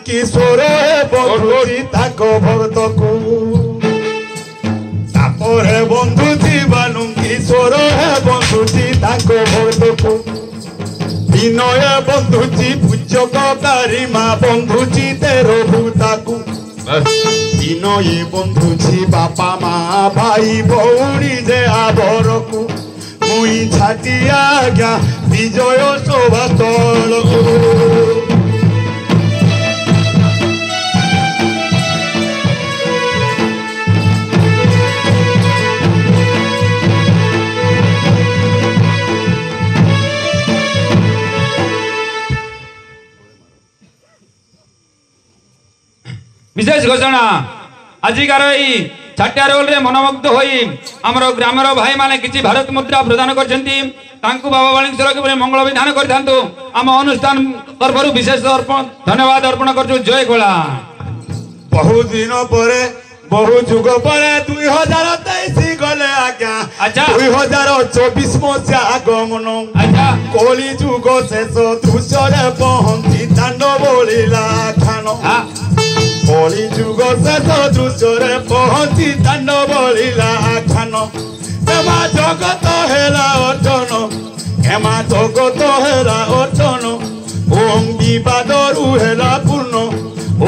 किशोर बंधुजी ताको भक्त को तापर बंधुजी बालू किशोर बंधुजी ताको भक्त को विनय बंधुजी पूजक गारिमा बंधुजी तेरो भूताकू विनय बंधुजी बापा माँ भाई भौणी जे आबरकू मुई छाटिया आज्ञा विजय शोभा स्थल विशेष घोषणा आजिकार छाटिया रोल रे मनमुग्ध होई हमर ग्रामर भाई माने किछि भारत मुद्रा प्रदान करछंती तांकु बाबा बाणेश्वर के मंगल विधान करथांतु हम अनुष्ठान तरफरु विशेष धन्यवाद अर्पण करछु जय गोला बहु दिन परे बहु जुग परे 2023 गले आज्ञा अच्छा 2024 मसिया आगमन अच्छा कली जुग शेष दृश्य रे पहुंची तांडव बोलिला खान कली जुग शेष दृश्य रे पहुंची तांडव बोलिला खान एमा जगत हेला अर्चन एमा जगत हेला अर्चन ओम विवादरु हेला पूर्ण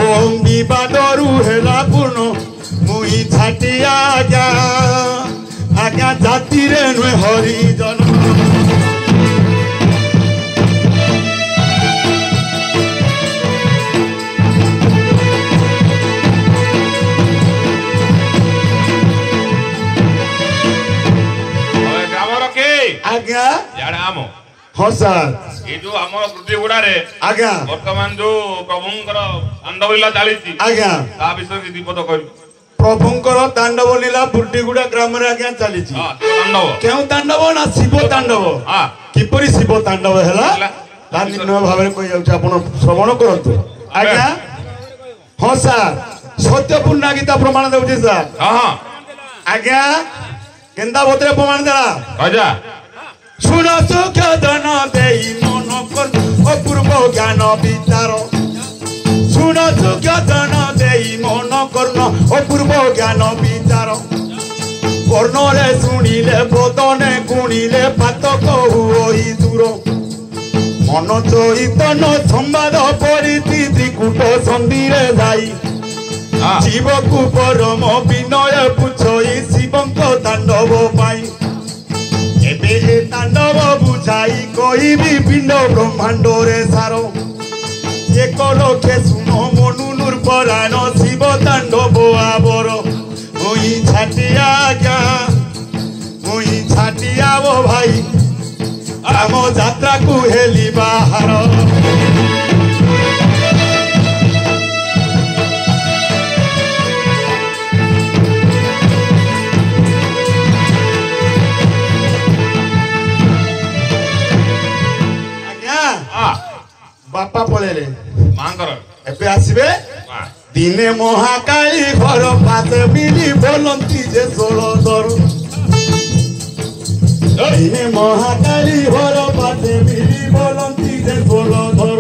ओम विवादरु हेला पूर्ण मुई छाटिया आज्ञा आज्ञा जाति रे नुहे हरिजन आज्ञा याडामो हाँ सर ये जो हमर कृति गुडा रे आज्ञा वर्तमान जो प्रभुंकर तांडव लीला चालीसी आज्ञा ता विषय की दीपद कहू प्रभुंकर तांडव लीला बुर्डीगुड़ा ग्राम रे आज्ञा चालीसी हां तांडव केउ तांडव ना शिव तांडव हां किपरि शिव तांडव हेला ता निर्णय भाव रे कहि जाउछ आपण श्रवण करंतु आज्ञा हाँ सर सत्यपूर्ण गीता प्रमाण देउछि सर हां हां आज्ञा केंदा भोतरे प्रमाण देला राजा सुन सुख धन देई मन कर अपूर्व ज्ञान विचार सुन सुख धन देई मन कर्ण अपूर्व ज्ञान विचार कर्णले शुणिले बदने गुणिले पातक हुई दूर मन चैतन संवाद परिधि त्रिकूट सन्धिरे जाई जीव को परम विनय पुछई शिवंक तांडव पाई एबे तांडव बुझाई कहिबी पिंड ब्रह्मांड रे सार एक लोके सुनो मनुनुर पराण शिव तांडव आबर मुई छाटिया आज्ञा मुई छाटिया वो भाई आम यात्रा को हेली बाहर बापा पळेले मांकर एबे आसीबे दिने महाकाली घर पाते मिली बोलंती जे 16 दर दिने महाकाली घर पाते मिली बोलंती जे 16 दर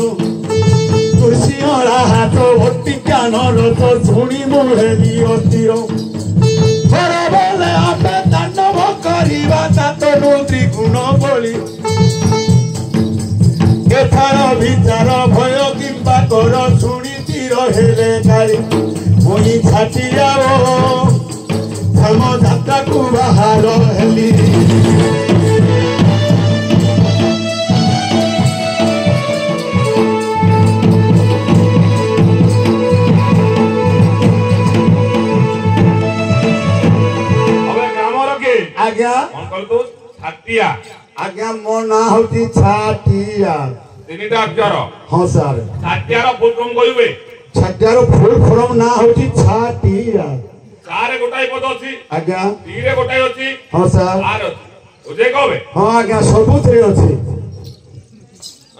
तुसियारा हाथ भट्टी कान रथ सुनी मोहेली अतिर घर बोले आपे तांडव करिबा तातो त्रिगुण बोली एथार विचार भय किंबा कर शुणी रहे काली मुई छाटिया धर्म यात्रा को बाहर हेली आज्ञा छाटिया आज्ञा मो ना होती छाटिया तीनटा अक्षर हाँ सर छाटियार फुल फॉर्म कहबे छाटियार फुल फॉर्म ना होती छाटिया चार गोटाई पद अछि आज्ञा तीरे गोटाई अछि हाँ सर आर अछि बुझे कहबे हाँ आज्ञा सबुथरे अछि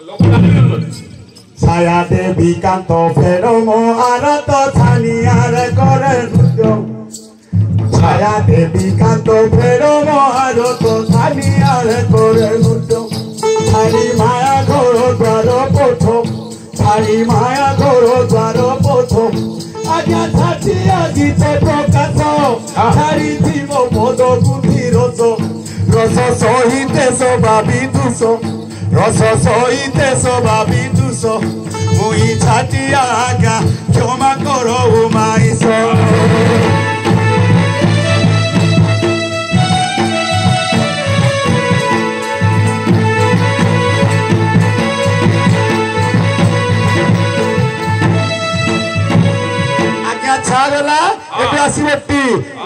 लोकटा छाया देवी कांत फेर मो आरत छानियार करे नृत्य छाया देवी कांत फेर मो आरत छानियार करे नृत्य छाड़ी माया घर द्वार पथ छाड़ी माया घर द्वार রস সহিতে স্বভাবি দোষ রস সহিতে স্বভাবি দোষ মুই ছাটিয়া আজ্ঞা ক্ষমা কর উমাইস ছাড়লা এটা আসিবে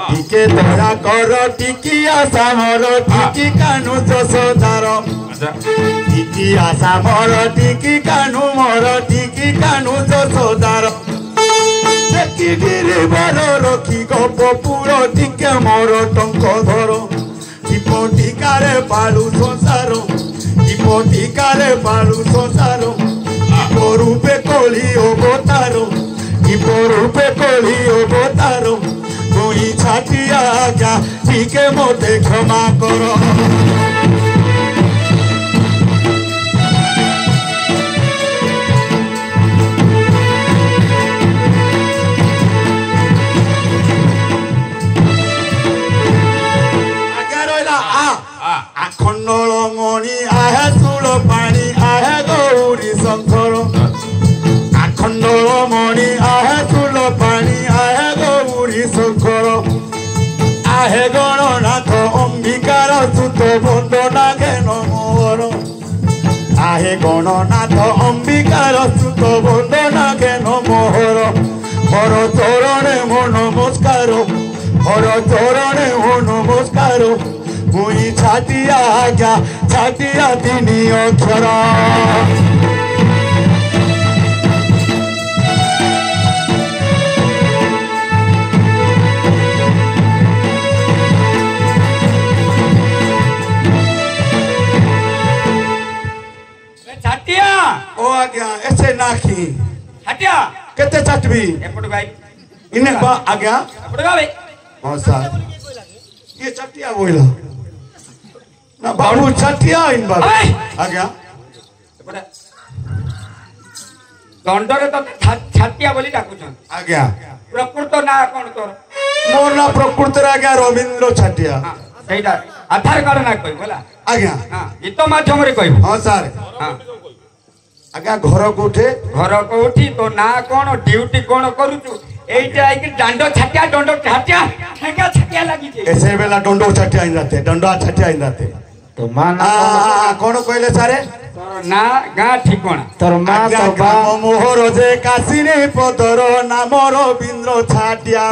টিকে দয়া কর টিকি আশা মর টিকি কানু যশোদার টিকি আশা মর টিকি কানু মর টিকি কানু যশোদার দেখি গিরিবর রক্ষি গপ পুর টিকে মর টঙ্ক ধর টিপ টিকারে পালু সংসার টিপ টিকারে পালু সংসার টিপ রূপে কলি অবতার রূপে কলি অবতার তুই ছাটিয়া আজ্ঞা টিকে মতে ক্ষমা কর আজ্ঞা রইলা আখণ্ডল মণি আহে চূড় পাণি আহে গৌরী শঙ্কর আখণ্ডল মণি আহে চূল পাণি আহে গৌরী শঙ্কর আহে গণনাথ অম্বিকার সুত বন্দনা জ্ঞান মোহর আহে গণনাথ অম্বিকার সুত বন্দনা জ্ঞান মোহর হর চরণে মো নমস্কার হর চরণে মো নমস্কার মুই ছাটিয়া আজ্ঞা ছাটিয়া তিনি অক্ষর ओ आज्ञा ऐसे नाखी हटिया केते चटबी एपड़ भाई इने बा आज्ञा एपड़ भाई हां सर ये चटिया बोला ना बाबू चटिया इन बाबू आज्ञा एपड़ दंडरे तो छाटिया बोली डाकुछन आज्ञा प्रकृत ना कोन तोर मोर ना प्रकृत आज्ञा रविंद्र छाटिया सेटा आधार कार्ड ना कोई बोला आज्ञा हां गीत माध्यम रे कोई हां सर हां आज्ञा घर कोठी तो ना कोन ड्यूटी कोन करूछु एइटा आई कि डंडो छाटिया ठेका छाटिया लागी जे ऐसे बेला डंडो छाटिया इन रहते डंडा छाटिया इन रहते तो मान कोन कहले सारे ना गा ठिकोना तोर मां तो बा मोहर जे कासिनी पदर नाम रविंद्र छाटिया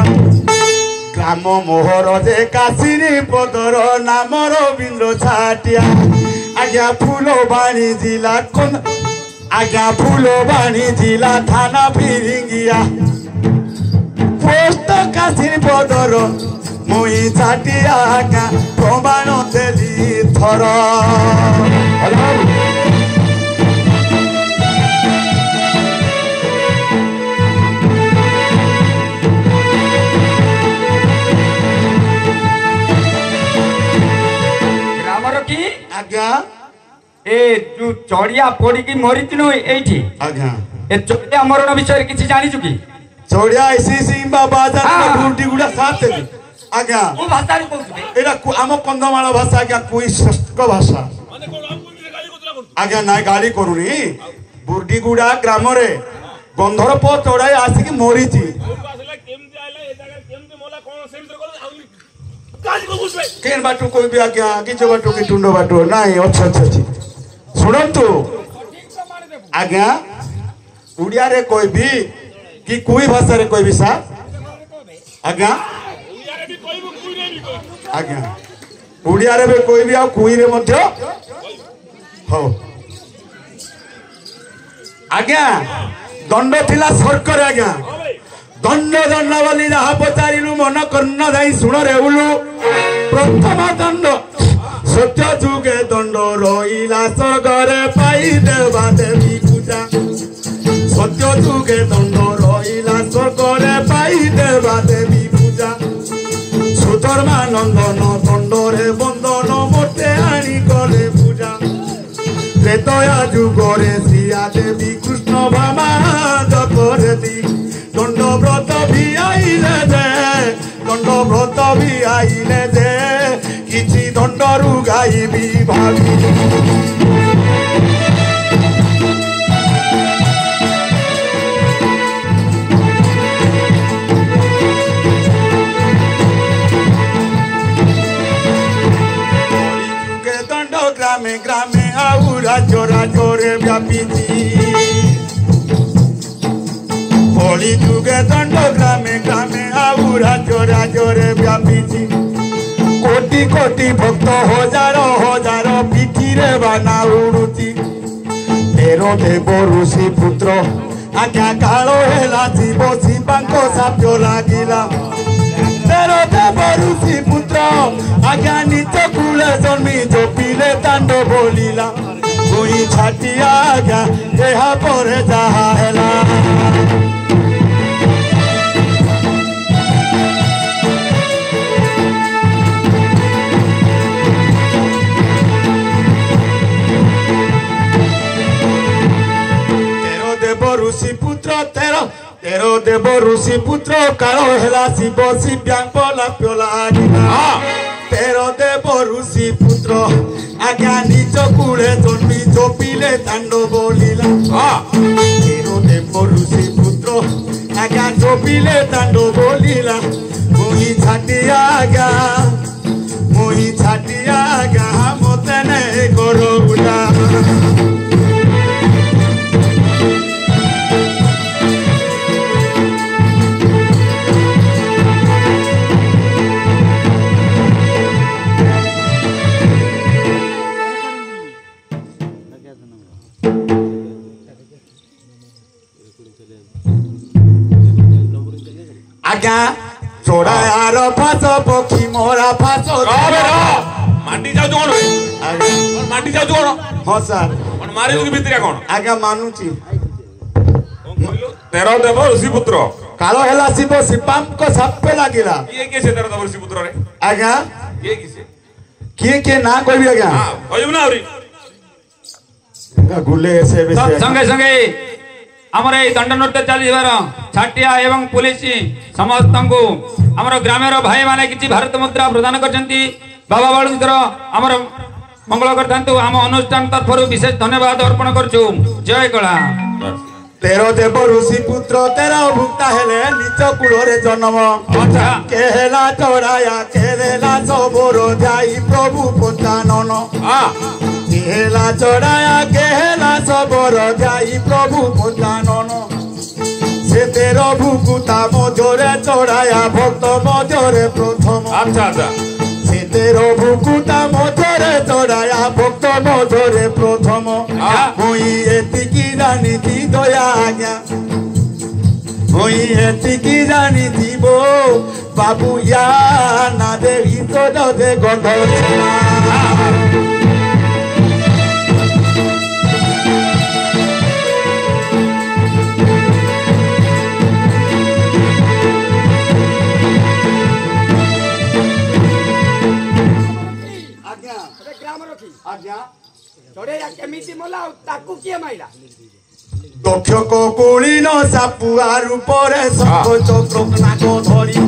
ग्राम मोहर जे कासिनी पदर नाम रविंद्र छाटिया आज्ञा फूलबाणी जिला कोन आज्ञा फूलबाणी जिला थाना फिरिंगिया पोस्ट कासिनी पदर मुई छाटिया आज्ञा प्रमाण देली थर आज्ञा ए जो चढ़िया पड़ी की मरी नु एठी आज्ञा ए चढ़िया मरण विषय किछि जानि छु की चढ़िया इसी सिंबा बाजार का फुटी गुडा साथ दे आज्ञा ओ भाषा रे कहू एरा आम कंदमाल भाषा आज्ञा कोई संस्कृत भाषा आज्ञा नाय गाली करूनी बुर्डी गुडा ग्राम रे गंधर प चढ़ाई आसी की मरी छी केन बाटू कोई भी आज्ञा किछ बाटू की टुंडो बाटू नाही अच्छा अच्छा छी सुनंतु आज्ञा उड़िया रे कोई भी कि कोई भाषा रे कोई भी सा आज्ञा आज्ञा उड़िया रे कोई भी आ कोई रे मध्य हो आज्ञा दंड थिला सरकर आज्ञा दंड दंडावली जहा पचारिलु मन कर्ण दाई सुण रे उलु प्रथम दंड सत्य जुगे दंड रहिला सगरे पाई देवा देवी पूजा सत्य जुगे दंड रहिला सगरे पाई देवा देवी पूजा सुधर्मानंदन दंड रे बंधन मोटे आनी कले पूजा त्रेतया जुगरे श्रिया देवी कृष्ण भामा जपरे दी दंड व्रत भी आईले दे दंड व्रत भी आईले दे କିଛି ଦଣ୍ଡରୁ ଗାଇବି ଭାବି গ্রামে গ্রামে আউ রাজ্য রাজ্যরে ব্যাপিছি কলি যুগে দণ্ড গ্রামে গ্রামে আউ রাজ্য রাজ্যরে ব্যাপিছি কোটি কোটি ভক্ত হাজার হাজার পিঠিরে বানা উড়ুছি তেরো দেব ঋষি পুত্র আজ্ঞা কাଳ ହେଲା ଶିବ ଶିବାଙ୍କ ସାପ୍ୟ ଲାଗିଲା ତେର ଦେବ ଋଷି ପୁତ୍ର ଆଜ୍ଞା ନିଜ କୂଳେ ଜନ୍ମି ଜପିଲେ ଦାଣ୍ଡ ବୋଲିଲା ଭୂଇଁ ଛାଟିଆ ଆଜ୍ଞା ଏହା ପରେ ଯାହା ହେଲା ऋषि पुत्र तेरो देव ऋषि पुत्र काल हेला शिव शिव्यांक लाप्य लागिला तेरो देव ऋषि पुत्र आज्ञा निज कूले जन्मी जपिले दाण्ड बोलिला तेरो देव ऋषि पुत्र आज्ञा जपिले दाण्ड बोलिला मुई छाटिया आज्ञा मते नहीं करूला आज्ञा चोड़ा यार फासो पक्षी मोरा फासो माटी जाऊ कोन माटी जाऊ कोन हां सर कोन मारे जो भितरिया कोन आज्ञा मानुची तेरो देव ऋषि पुत्र कालो हेला शिव शिवांक साप्य लागिला ये के से तेरो देव ऋषि पुत्र रे आज्ञा ये किसे के ना कहबी आज्ञा हां कहबू ना औरी गुले से संगे संगे आमर ये दंड नृत्य चलीबार छाटिया एवं पुलिस समस्त आमर ग्रामेर भाई माने किछि भारत मुद्रा प्रदान करछंती बाबा बाळुंकर आमर मंगल करथांतु आम अनुष्ठान तरफरु विशेष धन्यवाद अर्पण करछु जय कला तेरो देव ऋषि पुत्र तेरा भुक्ता हेले निज कूलरे जन्म केहेला चढ़ाया केहेला सबोर जाई प्रभु पंचानन केहेला चढ़ाया केहेला सबोर जाई प्रभु पंचानन से तेरो भुकुता मजरे चढ़ाया भक्त मजरे प्रथम अच्छा अच्छा से तेरो भुकुता मजरे चढ़ाया भक्त मजरे प्रथम मुई एतिकी जानिथि दया आज्ञा मुई एतिकी जानिथि बो बाबू या ना दे ईश्वर दे गंध दक्ष को कुलीन सापुआ रूपरे शंख चक्र नाग धरी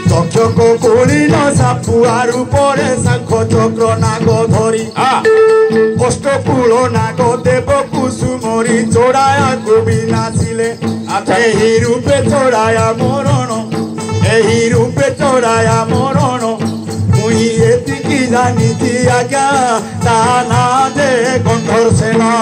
दक्ष को कुलीन सापुआ रूपरे शंख चक्र नाग धरी अष्टकूल नाग देव कुसुमरी चढ़ाया गोबी नाचिले एही रूपे चढ़ाया मरण एही रूपे चढ़ाया मरण मुई एतिकी जानिथि आज्ञा ता ना दे गंधर सेना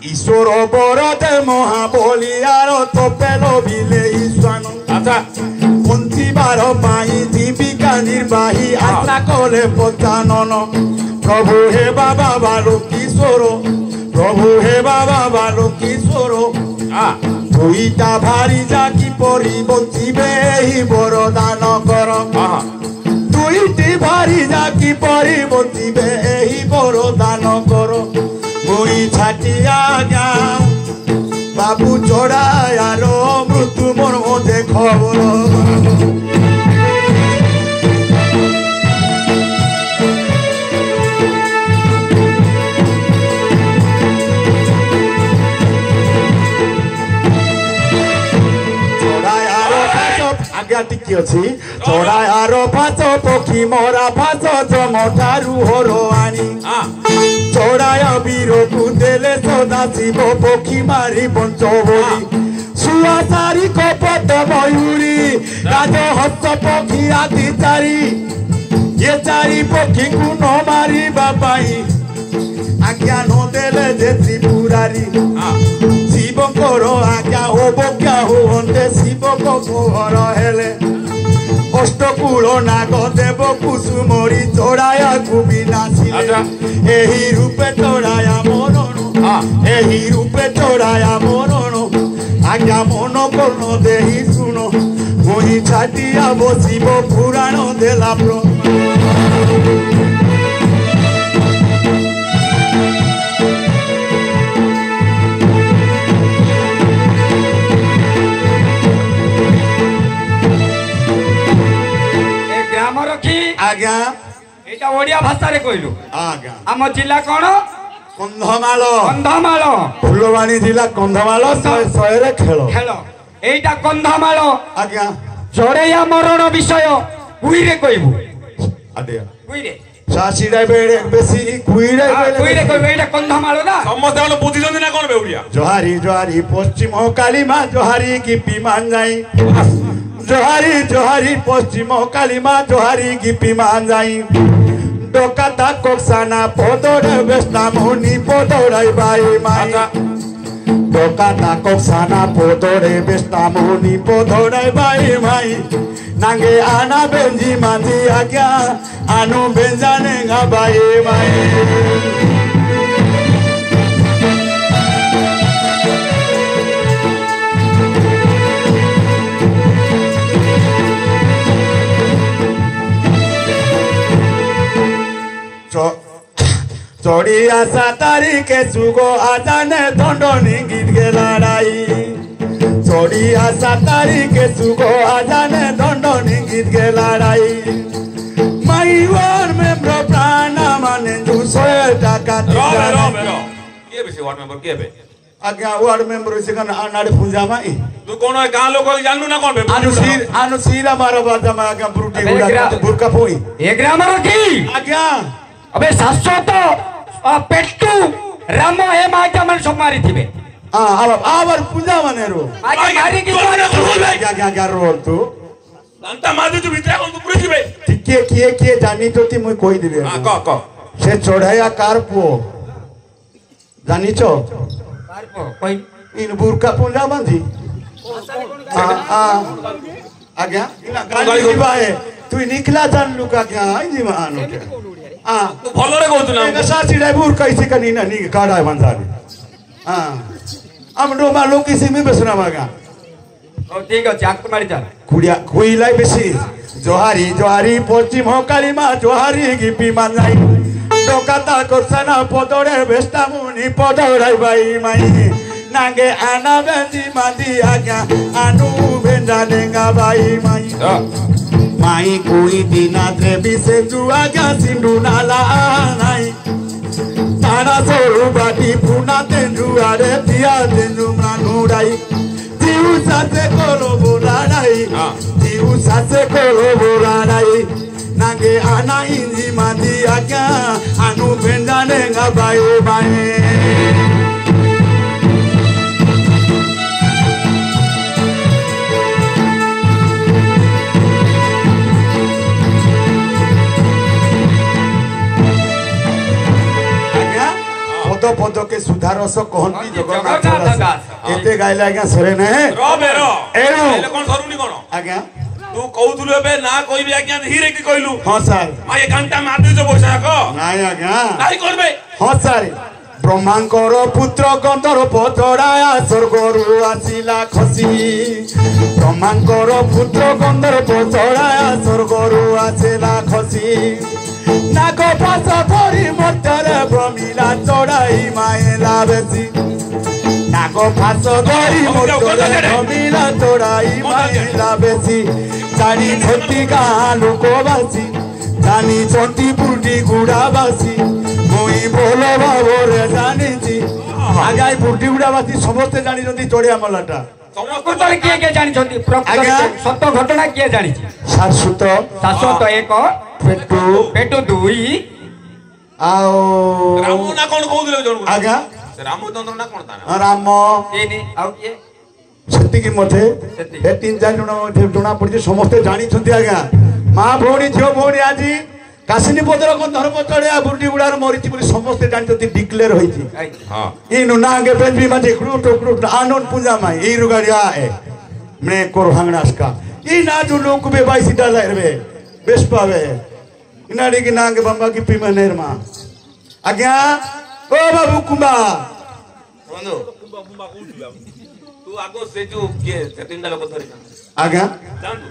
ईश्वर बरदे महाबलियार तपेल बिले ईश्वानु अच्छा पंचीबार पाई जीविका निर्वाही आशा कले पंचानन प्रभु हे बाबा बालु किशोर प्रभु हे बाबा बालु किशोर दुईटा भारी जाकी परी बंचिबे ही बरदान कर दुईटी भारी जाकी परी बंचिबे ही बरदान कर मुई छाटिया बाबू चढ़ायार मृत्यु मोर मते खबर आज्ञा टिकी अछि चढ़ायार फाच पक्षी मरा फाच जमठारु हरवाणी चढ़ाया वीर को देले सदा शिव पक्षी मारी बंचबली सुआ चारी कपट मयूरी राजहंस पक्षी आदि चारी ये चारी पक्षी को न मारिबा पाई आज्ञा न देले जे त्रिपुरारी शिव करो आज्ञा होब क्या होते शिव को घर हेले अष्टकूल नाग देव कुसुमरी चढ़ाया कुबिनाशिले एही रूपे चढ़ाया मरण एही रूपे चढ़ाया मरण आज्ञा मन कर्ण देही सुनो मुही छाटिया बसिब पुराण देला आज्ञा एटा ओडिया भाषा रे कहलु आज्ञा आम जिला कोन कंधमाल कंधमाल फुलवाणी जिला कंधमाल शहरे खेल खेल एटा कंधमाल आज्ञा चढ़ैया मरण विषय कुइरे कहबू आदिया कुइरे सासीडा बेडे बेसी कुइरे कुइरे कहबू एटा कंधमाल ना समस्त कोन बुझि जंदी ना कोन बेउडिया जोहारी जोहारी पश्चिम काली मां जोहारी की पिमान जाई जोहारी जोहारी पश्चिम काली मां जोहारी की पिमान जाई डोकाता कोक्साना पोदोड़े बेस्ता मुनि पोदोड़ाई बाई माई डोकाता कोक्साना पोदोड़े बेस्ता मुनि पोदोड़ाई बाई माई नांगे आना बेंजी मांजी आज्ञा आनु बेंजाने गा बाई माई चढ़ी आशा तारीखे सुगो आजाने दंडनी गीत के लड़ाई चढ़ी आशा तारीखे सुगो आजाने दंडनी गीत के लड़ाई माई वार में प्राण माने दूसरे टाका के बेसी वार्ड मेंबर के बे आज्ञा वार्ड मेंबर से कन आनाड़े पूजा माई तू कोन गां लोग जाननु ना कोन बे अनुशीर मारो बाजा में आज्ञा ब्रूटी गुड़ा बुरका पोई ए ग्रामर की आज्ञा अबे शाश्वत पेट्टू राम हे माज्ञा मन सब मारी थिबे आवर पूजा माने रो आज्ञा मारी की क्या रोल तू दांता मादे तू भितरा कोन तू पुरी थिबे किए जानी तो ती मुई कोई दिबे हां क से चढ़ाया कारपो जानी छो कारपो कोई इन बुरका पूजा बांधी आज्ञा गाड़ी दिबाए तू निकला जान लुका क्या आई जी मानो के तू भलो रे कहतु ना साची ड्राइवर कैसे कनी ना नी काड़ा बंधारी हम डोमा लोग किसी में बसना मागा ओ ठीक है चाक मारी जा कुड़िया कोइलाई बेसी जोहारी जोहारी पश्चिम काली मां जोहारी गिपी मानाई डोकाता कोसना पदोड़े बेस्ता मुनि पदोड़ाई बाई माई नागे आना बेंजी मादी आज्ञा आनु बेंजा देंगा बाई माई माई कोई दिना त्रेबी से जुआ क्या सिंधु नाला नाई तारा सोरू बाटी पुना तेंजु आरे दिया तेंजु मानुराई जीव सासे कोलो बोलाराई जीव सासे कोलो बोलाराई नागे आना इंजी मादी आज्ञा आनु बेंजाने गा बाई बाई पद पद के सुधारस कहंती जगन्नाथ एते गाइले आज्ञा सरे ने रो बेरो एरो एले कोन सरुनी कोन आज्ञा तू कहउथुलु एबे ना कहबी आज्ञा धीरे की कहलु हां सर आ ए घंटा मार दियो पैसा को नाही आज्ञा नाही करबे हां सर ब्रह्मांकर पुत्र गंधर्व चढ़ाया स्वर्गरु आसिला खसी ब्रह्मांकर पुत्र गंधर्व चढ़ाया स्वर्गरु आसिला खसी नाग पास धरी मटर ब्रह्मिला चढ़ाई मायला बेसी नाग पास धरी मटर ब्रह्मिला चढ़ाई मायला बेसी जानी छोटी गाँ लोकवासी जानी छोटी बुढ़ी गुड़ावासी मुई बोलो बाबोरे जानी आज्ञा এই বুটিগুড়াবাসী সমস্তে জানিଛନ୍ତି ଚଢିଆ ମଲାଟା ପ୍ରକୃତରେ କିଏ କିଏ ଜାଣିଛନ୍ତି ପ୍ରକୃତରେ ଆଜ୍ଞା। ସତ ଘଟଣା କିଏ ଜାଣିଛି ଶାଶ୍ୱତ ଶାଶ୍ୱତ ଏକ ପେଟୁ ପେଟୁ ଦୁଇ ଆଉ ରାମ ନା କଣ କହୁଥିଲେ ଜଣକୁ ଆଜ୍ଞା ସେ ରାମଚନ୍ଦ୍ର ନା କଣ ତା ନା ରାମ ତିନି ଆଉ କିଏ ସେତିକି ମତେ ସେତିକି। ଏ 3-4 ଜଣ ଜଣା ପଡିଛି ସମସ୍ତେ ଜାଣିଛନ୍ତି ଆଜ୍ଞା ମା ଭଉଣୀ ଝିଅ ଭଉଣୀ ଆଜି କାଶିନୀ ପଦର ଧର୍ମ ଚଢିଆ ବୁଟିଗୁଡାର ମରିଛି ବୋଲି ସମସ୍ତେ ଜାଣିଛନ୍ତି ଡିକ୍ଲେୟାର ହୋଇଛି ହଁ ಈ ನುನಾಗೆ ಬೆಂಬಿ ಮತ್ತೆ ಕ್ರೂಟು ಕ್ರೂಟು ಆನೋನ್ ಪೂಜಾ ಮೈ ಈ ರುಗಾಡಿಯಾ ಮನೆ ಕೋರು ಹಂಗನಾಸ್ಕ ಈ ನಾಜು ಲೋಕ ಬೆ ಬಾಯಿಸಿ ಡಾಲ ಇರವೆ ಬೆಸ್ಪಾವೆ ಇನಾಡಿಗೆ ನಾಂಗೆ ಬಂಬಾ ಕಿಪ್ಪಿ ಮನೇರ್ಮ ಆಜ್ಞಾ ಓ ಬಾಬು ಕುಂಬಾ ବନ୍ଧୁ ତୁ ଆଗ ସେ ଯୋଉ କିଏ ସେ ତିନିଟା ଲୋକ ଧରି ଆଜ୍ଞା ଜାଣନ୍ତୁ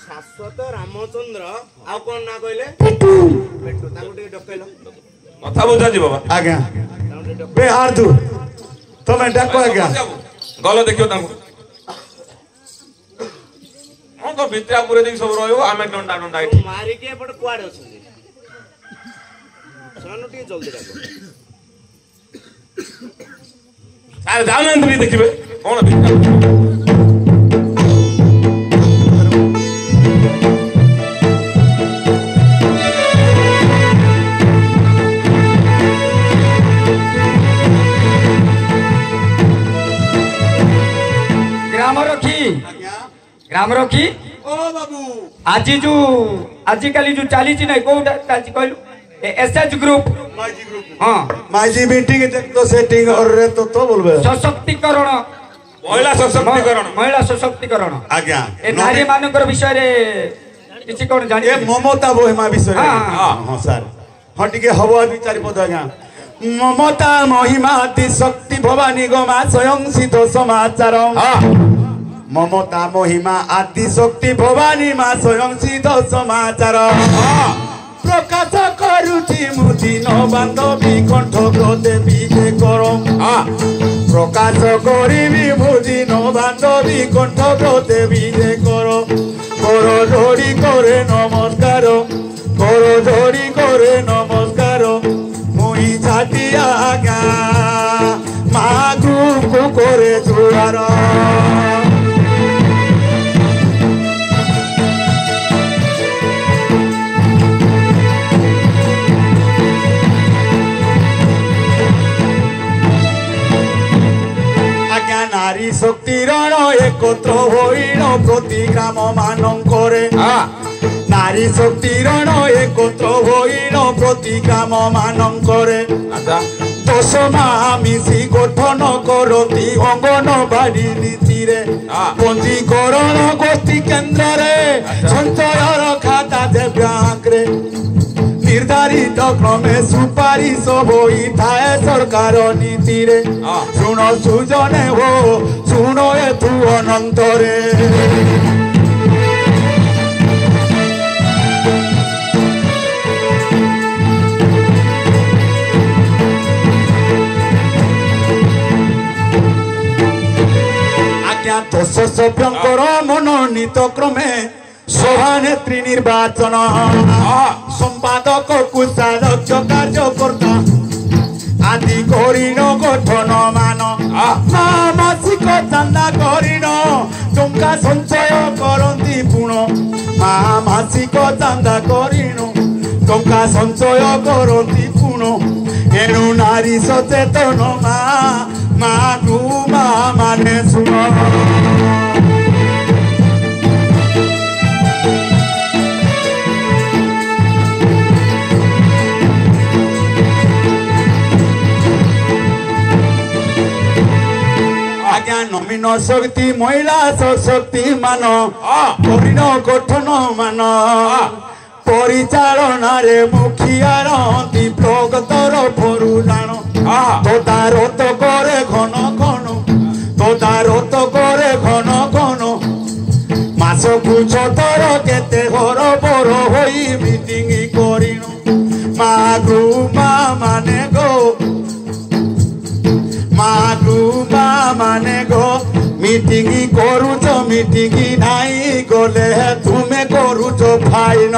ଶାଶ୍ୱତ ରାମଚନ୍ଦ୍ର ଆଉ କଣ ନା କହିଲେ ପେଟୁ ପେଟୁ ତାଙ୍କୁ ଟିକେ ଡକେଇଲ କଥା ବୁଝାଛି ବାବା ଆଜ୍ଞା ବେ ହାର୍ଦୁ ତମେ ଡାକ ଆଜ୍ଞା ଗଲ ଦେଖିବ ତାଙ୍କୁ ହଁ ତ ଭିତରା ପୁରେ ଦେଇକି ସବୁ ରହିବ ଆମେ ଡଣ୍ଡା ଡଣ୍ଡା ଏଠି ମାରିକି ଏପଟେ କୁଆଡେ ଅଛନ୍ତି ସେମାନଙ୍କୁ ଟିକେ ଜଲ୍ଦି ଡାକ ସାର୍ ଯାଉନାହାନ୍ତି ବି ଦେଖିବେ କଣ ଭିତରା ग्राम रखी ओ बाबू आज जो आजिकल जो चली नहीं कौटा चलती कहलु एसएच ग्रुप माइजी ग्रुप हाँ माइजी मीटिंग देख तो सेटिंग और रे तो बोलबे सशक्तिकरण महिला सशक्तिकरण आज्ञा ए नारी मानकर विषय रे किछि कोन जानि ए ममता बोहिमा विषय हाँ, हाँ, हां सर हां टिके हवा भी चारि पद आज्ञा ममता महिमा अति शक्ति भवानी गोमा स्वयं सिद्ध समाचार ममता महिमा आदि शक्ति भवानी मा स्वयं सिद्ध समाचार प्रकाश करुची मु दिन बांधवी कंठ देवी जे कर प्रकाश करिबी मु दिन बांधवी कंठ देवी जे कर जोड़ी करे नमस्कार कर जोड़ी करे नमस्कार मुई छाटिया आज्ञा मागु को करे जुआर नारी शक्ति रण एकत्र होइण प्रति ग्राम मानंकरे नारी शक्ति रण एकत्र होइण प्रति ग्राम मानंकरे दश मा मिसी गठन करती अंगनवाड़ी नीति रे पंजीकरण गोष्ठी केन्द्र रे संचयर खाता जे बैंक रे निर्धारित क्रमे सुपारिश होई थाए सरकार नीति रे शुण सुजने हो शुण एथु अनंतरे आज्ञा दश सभ्यंकर मनोनीत क्रमे सभानेत्री निर्वाचन संपादक कुशाध्यक्ष कार्यकर्ता आदि करीन गठन मान मासिक चांदा करीन टंका संचय करती पुण मासिक चांदा करीन टंका संचय करती पुण एणु नारी सचेतन मागु माने शुण नवीन शक्ति महिला सशक्ति मान करीन गठन मान परिचालना रे मुखिया रही ब्लॉक तरफरु जान तदारत करे घन घन तदारत करे घन घन मासकु 6 थर केते घर बर होई मीटिंग करिन मागु माने गो मागु माने गो मीटिंग करूच मीटिंग नाई गले तुमे करूच फाइन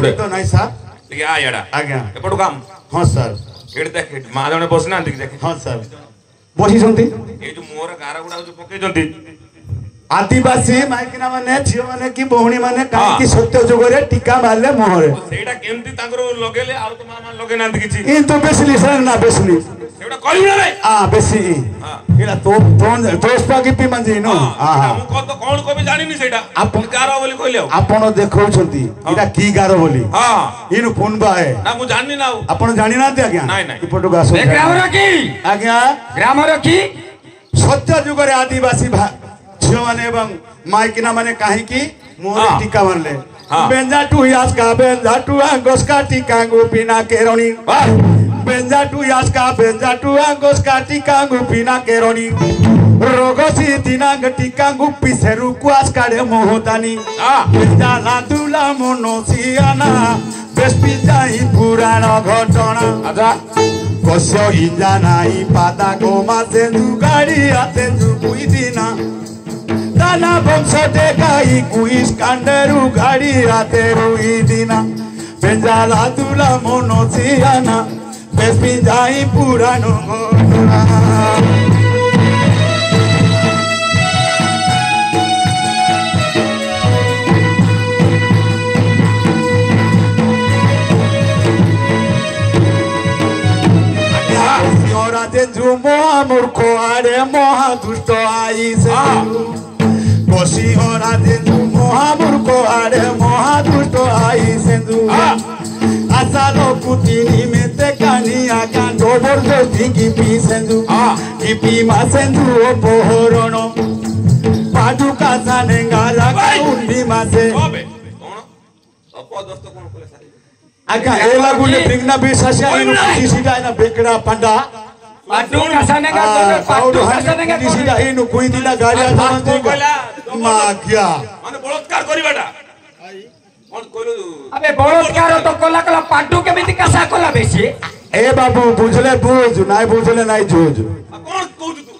गाड़ी तो नहीं सर ଟିକେ ଆ ଇଆଡା आज्ञा ଏପଟୁ କାମ हाँ सर ଏଠି ଦେଖ ମା ଜଣେ ବସିନାହାନ୍ତି କି ଦେଖେ हाँ सर बसी ଏଇ ଯୋଉ ମୁହଁରେ ଗାର ଗୁଡାକ ଯୋଉ ପକେଇଛନ୍ତି आदिवासी माइकिना माने झियो माने की बहुणी माने काहे की सत्य जुगरे टीका मारले मोहरे ସେଇଟା କେମିତି ତାଙ୍କର ଲଗେଇଲେ ଆଉ ତ ମା ମାନେ ଲଗେଇ ନାହାନ୍ତି କିଛି କିନ୍ତୁ ବେସଲି ସर ନା ବେସଲି ସେଇଟା କରିବୁ ନା ନାଇଁ आ बेसी एला तो दोस्त पाकी पी मंजी नो ମୁଁ କତ କଣ କବି ଜାଣିନି ସେଇଟା ଆପଣ ଗାର ବୋଲି କହିଲେ ଆଉ आपण देखौछंती एटा की गारो बोली ହଁ इनु पुनबा है ନା ମୁଁ ଜାଣିନି ନା ଆଉ आपण जानि ना ते आज्ञा ନାଇଁ, ନାଇଁ। इपटो गासो ଗ୍ରାମର କି आज्ञा ଗ୍ରାମର କି सत्य जुगरे आदिवासी झियो माने एवं माइकिना माने काहे की मोहरे हाँ। टीका मारले हाँ। बेंजा टू यास का बेंजा टू अंगोस का टीका गुपिना केरोनी बेंजा टू यास का बेंजा टू अंगोस का टीका गुपिना केरोनी रोगसी दिना टीका गुपी सेरु कुआस काडे मोहतानी बेंजा लादुला मोनोसियाना बेस्पी जाई पुराण घटना আচ্ছা कस्य इंजा नाई पाता गोमा सेंदु गाड़ी आतेंदु कुई दिना दाना बंश देखाई कुइस कांडेरु गाड़ी आतेरु इदिना बेंजाला तुला मोनोसियाना बेस्पी जाई पुरानो घटना Dentro moa murko are moha dusto ai se Kosi ora dentro moha murko are moha dusto ai sendu Asalo kutini mete kani akan dobor do dingi pi sendu Ipi ma sendu o pohorono Padu kasa nengara undi ma se হবে কোন অপদস্থ কোন কলে সারি Aka ela gune bingna bisasya inu kisida ina bekra panda পাটু কাসানে গা পাটু কাসানে গা kisida inu kuidina garia janante ma kya মানে বলৎকার করিবাটা কোন কইলো আবে বলৎকার তো কলা কলা পাটু কেমিতি কাসা কলা বেশি ए बाबू बुझले बुझ नाई बुझले नाई जुझ কোন কইছো তুই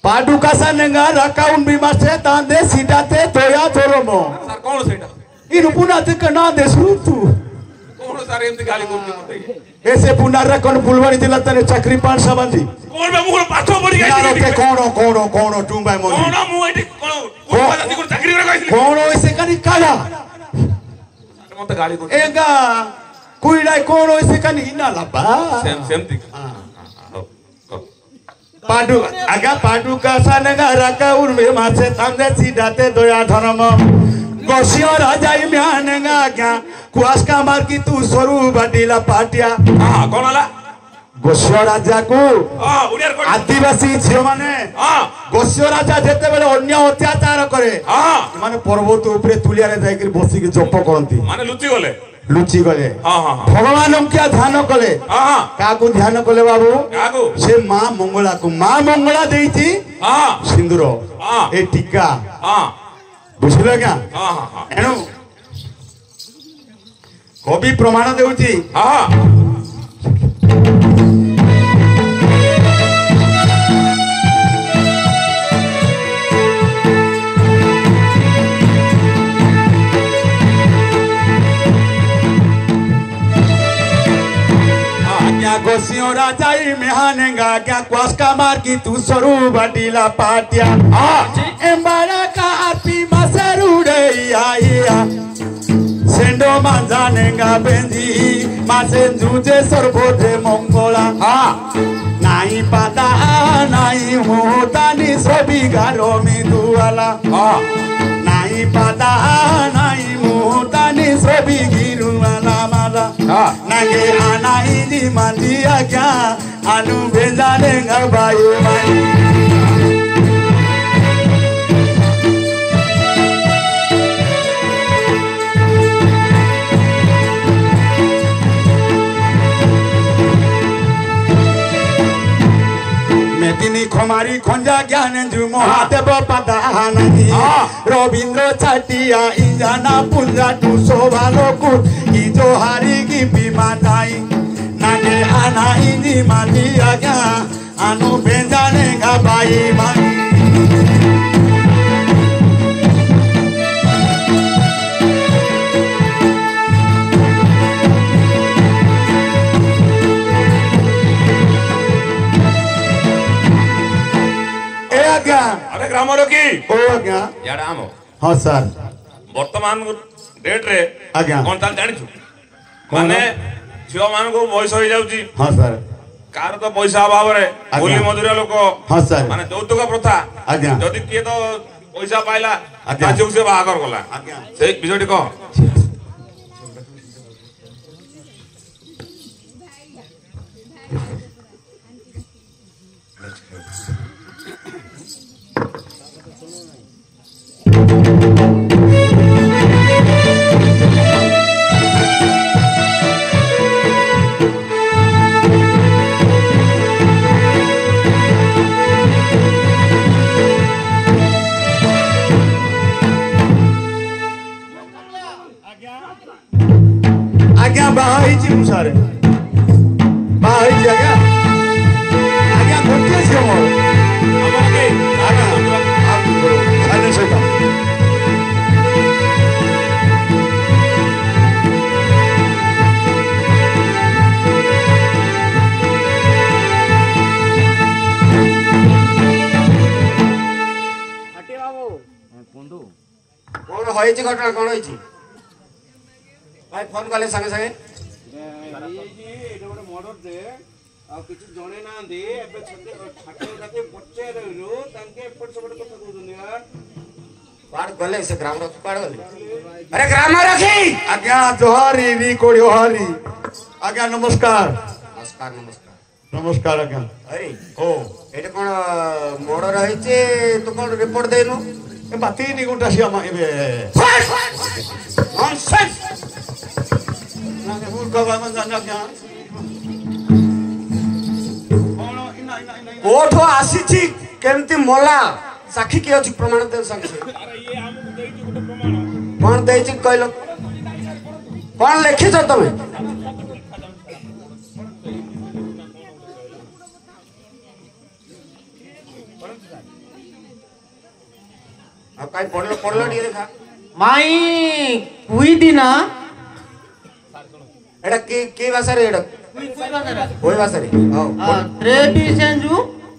पाडू कासा नेंगा रकाउन बीमा से तांदे सीटाते तोया तोरमो স্যার কোন সেটা इनु पुना ते कना दे सुतु কোন স্যার এমনি গালি করতে মতে ऐसे पुना रकन फुलवारी दिला तने चक्री पान साबंदी কোন বে মুখ পাঠ পড়ি यारो গাইছি के कोनो टुंबाई मोनी কোন মু এটি কোন কোন জাতি কোন চাকরি করে গাইছি कोनो ऐसे कनी काला মতে গালি করতে एगा कुइलाई कोनो ऐसे कनी इना लबा সেম সেম ঠিক पाडू आगा पाडू कासा नेंगा रकाउन बीमा से तांदे सीटाते तोया धर्म गोसियो राजा म्यानेगा क्या कुआस का मार की तू स्वरू बाटीला पाटिया হ্যাঁ কোন হলা गोसियो राजा को হ্যাঁ উড়িয়ার কোন आदिवासी झियो माने হ্যাঁ गोसियो राजा जेते बेले अन्य अत्याचार करे হ্যাঁ माने पर्वत ऊपर तुलियारे जाइकरी बसी के जप करंती মানে লুচি গলে लुचि गले হ্যাঁ হ্যাঁ भगवान क्या ध्यान कले হ্যাঁ काकू ध्यान कले बाबू কাগু से मां मंगला को मां मंगला देइची হ্যাঁ सिंदूर हाँ। ए टीका হ্যাঁ बुझले क्या হ্যাঁ হ্যাঁ एनु कवि प्रमाण देउची হ্যাঁ क्या गोसियो राजाई मेहानेगा क्या क्वास का मार की तू सरू बाटीला पाटिया एम्बारा का आरपी मसरू रे आइया सेंडो मांजानेगा बेंजी मासेंजू जे सरबोधे मंगोला नाई पाता नाई मोतानी सभी गारो में दुआला नाई पाता नाई मोतानी सभी गिरुआला माला नागे आना इदी मंदिया क्या अनु बेजाने गबायो माई मेदिनी खमारी खंजा ज्ञान जु महादेव पदानी रवींद्र छाटिया इंजाना पुंजा टू शोभालो कुट इजो हारी की बीमाताई नागे आना इदी मालिया क्या अनु बेजाने गबाई माई आज्ञा अरे ग्राम रखी ओ आज्ञा यार आम हाँ सर वर्तमान डेट रे आज्ञा कौन ताल जानिछु माने झियो मान को बयस हो जाउची हाँ सर कार तो पैसा अभाव रे बोली मधुरा लोक हाँ सर माने यौतुक प्रथा आज्ञा जदि किए तो पैसा पाइला आज्ञा। झियो से बाहागर गला आज्ञा से विषयटी कह आज्ञा बाहर जी सारे बाहर जी आज्ञा आज्ञा गोटे झियो मोर हमर के आज्ञा आप साइलेंस हो जाओ कौन होइछि घटना कौन होइछि भाई फोन कले संगे संगे मर्डर दे ଆଉ କିଛି ଜଣେ ନାହାନ୍ତି ଏବେ ଛାଟେ ରାତି ପଚାରିରୁ ତାଙ୍କେ ଏପଟ ସେପଟ କଥା କହୁଛନ୍ତି यार पाड़ गले से ग्राम रखी पाड़ गले अरे ग्राम रखी आज्ञा जोहारी री कोड़ी हारी आज्ञा नमस्कार नमस्कार नमस्कार नमस्कार आज्ञा अरे ओ एटा कोन मर्डर होइछि तो कोन रिपोर्ट देनु ए बाती नी गुंटा सिया मा एबे नॉनसेंस ना भूल का मन जाना क्या कोठो आसीछि केमती मोला साखी के अछि प्रमाण दे संगे कोन देछि कहलो कोन लिखि छ तमे अब काई पढ़लो डी देखा माई कुई दिना एडा के भाषा रे एडा कोई भाषा रे हां ट्रेडी सेंजू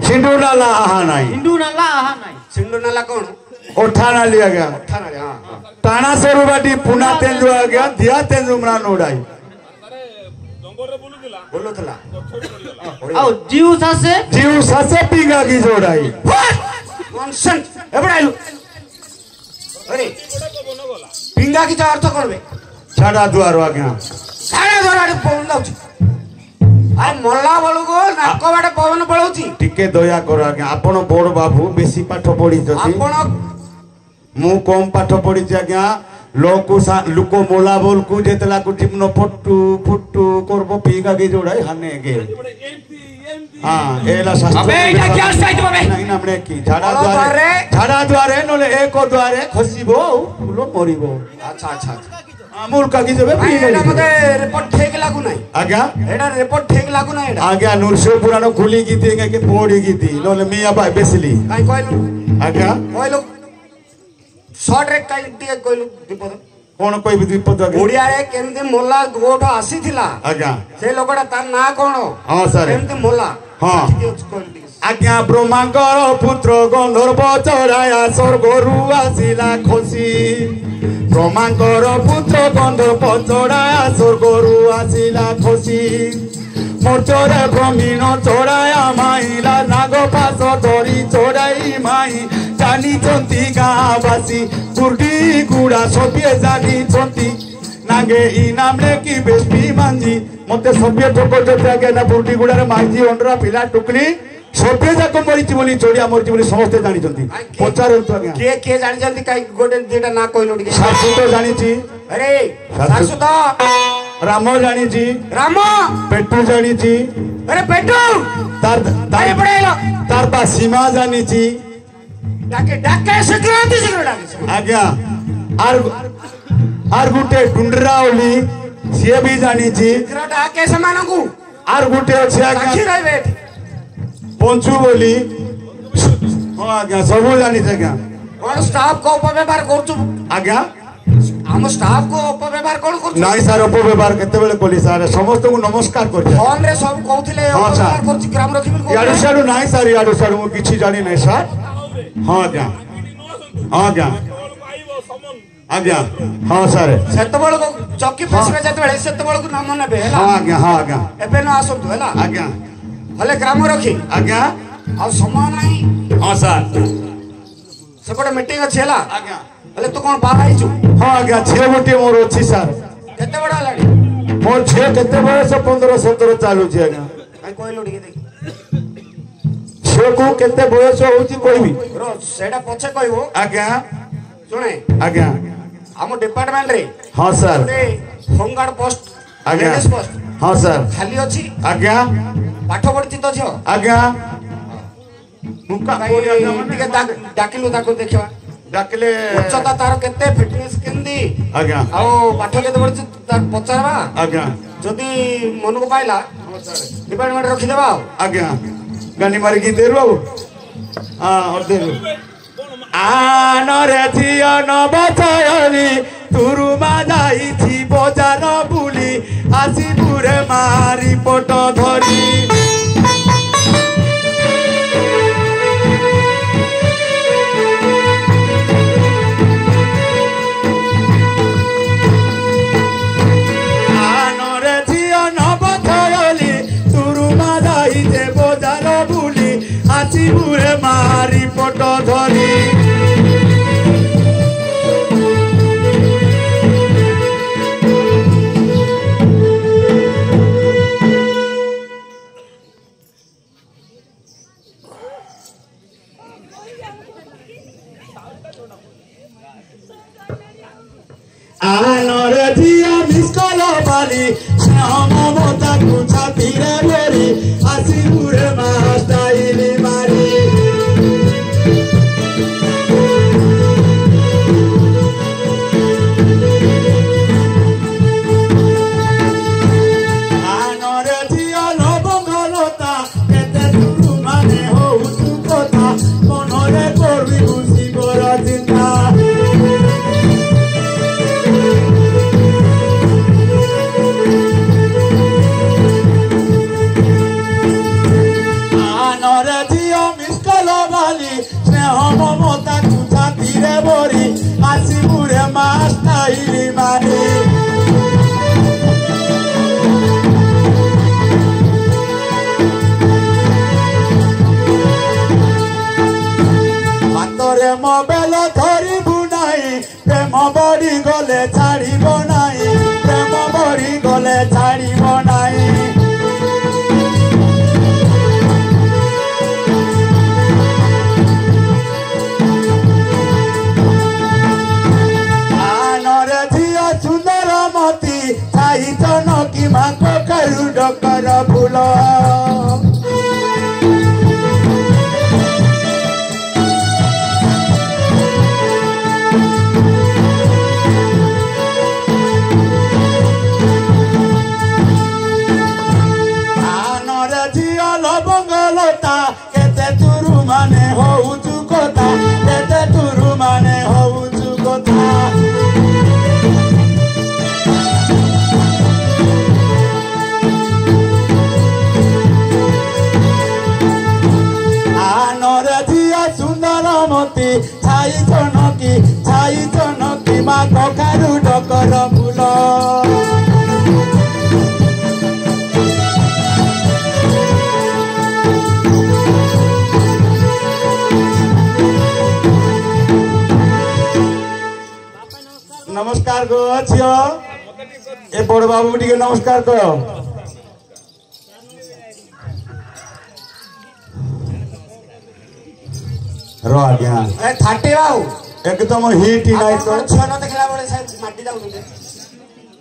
सिंधु नाला आहा नाही हिंदू नाला आहा नाही सिंधु नाला कोन ओठा नाली आज्ञा थाना रे हां टाणा सरुबाटी पुना तेंजु आज्ञा दिया तेंजु मना नोडाई बोलुतला आओ जीव सासे जीव ससे पिंगा की जोड़ाई नॉनसेंस एबडा आइलो अरे पिंगा की अर्थ करबे छाड़ा दुआर आज्ञा साडे दराडे पवन लाउची आ मल्ला बळु को नाक बाडे पवन पळौची टिके दया करो आज्ञा आपण बड़ बाबू बेसी पाठ पढ़ी जति आपण मु कम पाठ पढ़ी आज्ञा लुको मोला बोल को जेतला को टिमनो फट्टू फुट्टू करबो पिंगा की जोड़ाई हाने गे हां एला शास्त्र अबे एटा क्या साइड बे नहीं हमने की झाड़ा द्वारे नले एक द्वारे खसिबो फुलो मरिबो अच्छा अच्छा अमूल का की जबे एटा मते रिपोर्ट ठीक लागु नाही आज्ञा एटा रिपोर्ट ठीक लागु नाही एटा आज्ञा नूरशो पुरानो खुली की थी के पोड़ी की थी नले मिया भाई बेसली काई कहलु आज्ञा कहलु शॉर्ट रे काई टिके कहलु विपद कोन कोई विपद ओडिया रे केमते मोला गोठ आसीथिला आज्ञा से लोकटा तार ना कोन हां सर केमते मोला हां आज्ञा ब्रह्मांकर पुत्र गंधर्व चढ़ाया स्वर्गरु आसिला खसी ब्रह्मांकर पुत्र गंधर्व चढ़ाया स्वर्गरु आसिला खसी मोर्चरे भ्रमीण चढ़ाया माइला नाग पास धरी चढ़ाई माई जानी चंती गाँवासी गुर्डी गुड़ा सभे जानी चंती नागे इनाम रे की बेस्पी मांझी मते सभे ठोकर जते आगे ना बुर्डी गुड़ा मांझी अंडरा पिला टुकली सभे जाक मरीची बोली चोड़िया मरीची बोली समस्ते जानी चंती पचार तो आज्ञा के जानी चंती काई गोटे देटा ना कहलो टिके सासु तो जानी छी अरे सासु तो राम जानी छी राम पेट्टू जानी छी अरे पेट्टू तार अरे पड़ेलो तार बा सीमा जानी छी डाके सिक्योरिटी डाके आज्ञा आर गुटे डुंडरा ओली से भी जानी छी डाके समानकु आर गुटे अछि आज्ञा साखी रहबे पंचू बोली हां आज्ञा सब जानी छी आज्ञा कोन स्टाफ को अपव्यवहार करछु आज्ञा हम स्टाफ को अपव्यवहार कोन करछु नाही सर अपव्यवहार केते बेले कोली सर समस्त को नमस्कार कर फोन रे सब कहथिले अपव्यवहार करछु ग्राम रखिबे याडू साडू नाही सर याडू साडू मु किछि जानी नाही सर हाँ आज्ञा हाँ आज्ञा आज्ञा हाँ सर सेतबेल को चौकी फसबे जतबेले सेतबेल को नाम नेबे हैला हाँ आज्ञा हाँ आज्ञा एबे न आसंतु हैला आज्ञा भले ग्राम रखी आज्ञा आ समय नाही हाँ सर सेपटे मीटिंग अछि हैला आज्ञा भले तू कोन बाबा आइछु हाँ आज्ञा 6 गोटी मोर अच्छी सर केते बडा लाडी मोर 6 केते बयस 15-17 चालू छी आज्ञा काई कहलो ठीक देख 6 को केते बयस होची कहबी रो सेडा पछे कहबो आज्ञा सुने आज्ञा हम डिपार्टमेंट रे हाँ सर होमगार्ड पोस्ट आज्ञा पोस्ट हाँ सर खाली अछि आज्ञा पाठ पढति तो छ आज्ञा मुका ଟିକେ ଡାକିଲୁ ତାକୁ ଦେଖିବା ଡାକିଲେ ଉଚ୍ଚତା ତାର କେତେ ଫିଟନେସ କେମିତି ଆଜ୍ଞା ଆଉ ପାଠ କେତେ ପଢିଛି ତାର ପଚାରବା ଆଜ୍ଞା ଯଦି ମନକୁ ପାଇଲା ଡିପାର୍ଟମେଣ୍ଟ ରଖିଦେବା ଆଉ ଆଜ୍ଞା ଗାନି ମାରିକି ଦେରୁ ଆଉ ହଁ ଦେରୁ ଆନରେ ଝିଅ ନବଛୟନି ତୁରୁମା ଯାଇଛି ବଜାର ବୁଲି ଆସିବୁରେ ମାରି ପଟ ଧରି বুড়ে মারি পট ধরি আনরে দিয়া মিসকল বালি মমতা কুছা ফিরে বেরি আসি বুড়ে মাস্টাইলি মারি আনরে দিয়া লবঙ্গলতা কেতে তুরু মানে হউছু কথা মনরে করবি বুঝি বড় চিন্তা মমতা কুছা তীরে বরি আসিবুরে মাস্টাইলি মারি হাতরে মোবাইল ধরিবু নাই প্রেম বড়ি গলে ছাড়িব নাই প্রেম বড়ি গলে ছাড়িব নাই কি মাক কারু ডকর ফুল আনরে ঝিও লবঙ্গলতা কেতে তুরু মানে হউছু কথা কেতে তুরু মানে হউছু কথা সুন্দরমতি ছাই জনকি মা কখারু ডকর ফুল নমস্কার গো ঝিও এ বড় বাবু টিকে নমস্কার কর रो आज्ञा ए थाटे बाऊ एकदम हिट ही नहीं तो छन देखला बळे साहेब माटी जाऊ दे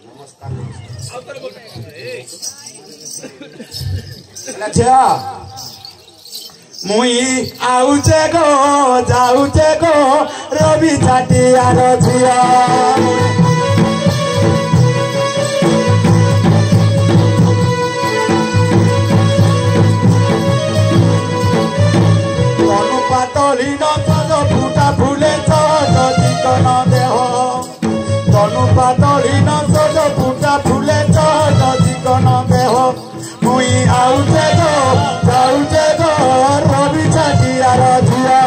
नमस्कार अच्छा मुई आउचे गो जाउचे गो रवि छाटी आर झिया পাতলি নচল ফুটা ফুলে চল চিকন দেহ তনু পাতলি নচল ফুটা ফুলে চল চিকন দেহ মুই আউছে গো যাউছে গো রবি ছাটি আর ঝিয়া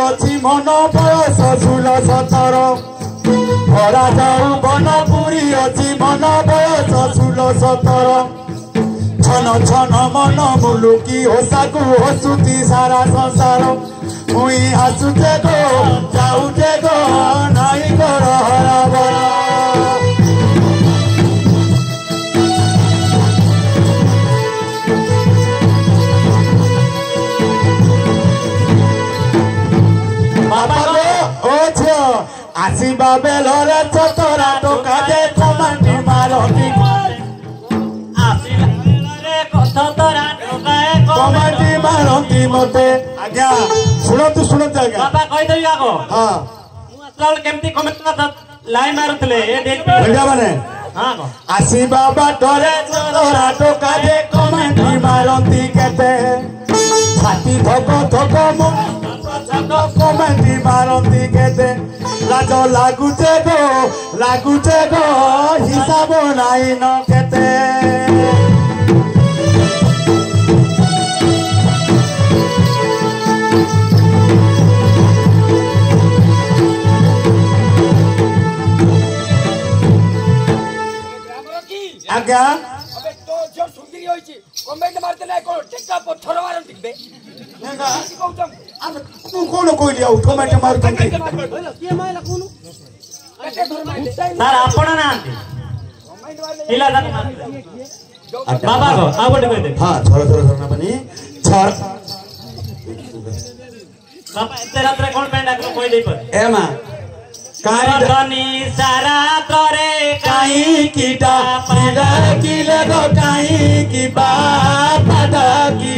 ଅଛି ମନ ବୟସ 16-17 ଭରା ଯାଉ ବନ ପୁରୀ ଅଛି ମନ ବୟସ 16-17 ଛନ ଛନ ମନ ମୁଲୁକି ଓଷାକୁ ହସୁଛି ସାରା ସଂସାର ମୁଇଁ ଆସୁଛେ ଗୋ ଯାଉଛେ ଗୋ ନାଇଁ କର ହରାବର ବାବା ଗୋ ଓ ଝିଅ ଆସିବା ବେଲରେ ଚତରା ଟୋକା ଯେ କମାଣ୍ଡି ମାରନ୍ତି କମାଣ୍ଡି ମାରନ୍ତି ମତେ ଆଜ୍ଞା ଶୁଣନ୍ତୁ ଆଜ୍ଞା ବାପା କହିଦେବି ଆଗ ହଁ ମୁଁ ଆସିଲା ବେଳେ କେମିତି କମେଣ୍ଟ ଲାଇନ ମାରୁଥିଲେ ଏ ଦେଖ ମାନେ ହଁ ଆସିବା ବାଟରେ ଚତରା ଟୋକା ଯେ କମାଣ୍ଡି ମାରନ୍ତି କେତେ ଛାତି ଧକ ଧକ କମାଣ୍ଡି ମାରନ୍ତି କେତେ ଲାଜ ଲାଗୁଛେ ଗୋ ହିସାବ ନାଇଁ ନ କେତେ ଆଜ୍ଞା ତୁ କଣ କହିଲି ଆଉ ଟମାଟ ମାରୁଛନ୍ତି ସାର୍ ଆପଣ ନାହାନ୍ତି ପିଲା ବାବା ଆଉ ଗୋଟେ କହିଦେବି ହଁ ଛର ଧରନା ପାନି ଛର ବାପା ଏତେ ରାତ୍ରେ କଣ ପାଇଁ ଡାକିଲ କହିଦେଇ ପାରେ ଏ ମା ଧନି ସାରା ତରେ କାହିଁକି ଡାକିଲେ କାହିଁକି ବାପା ଡାକି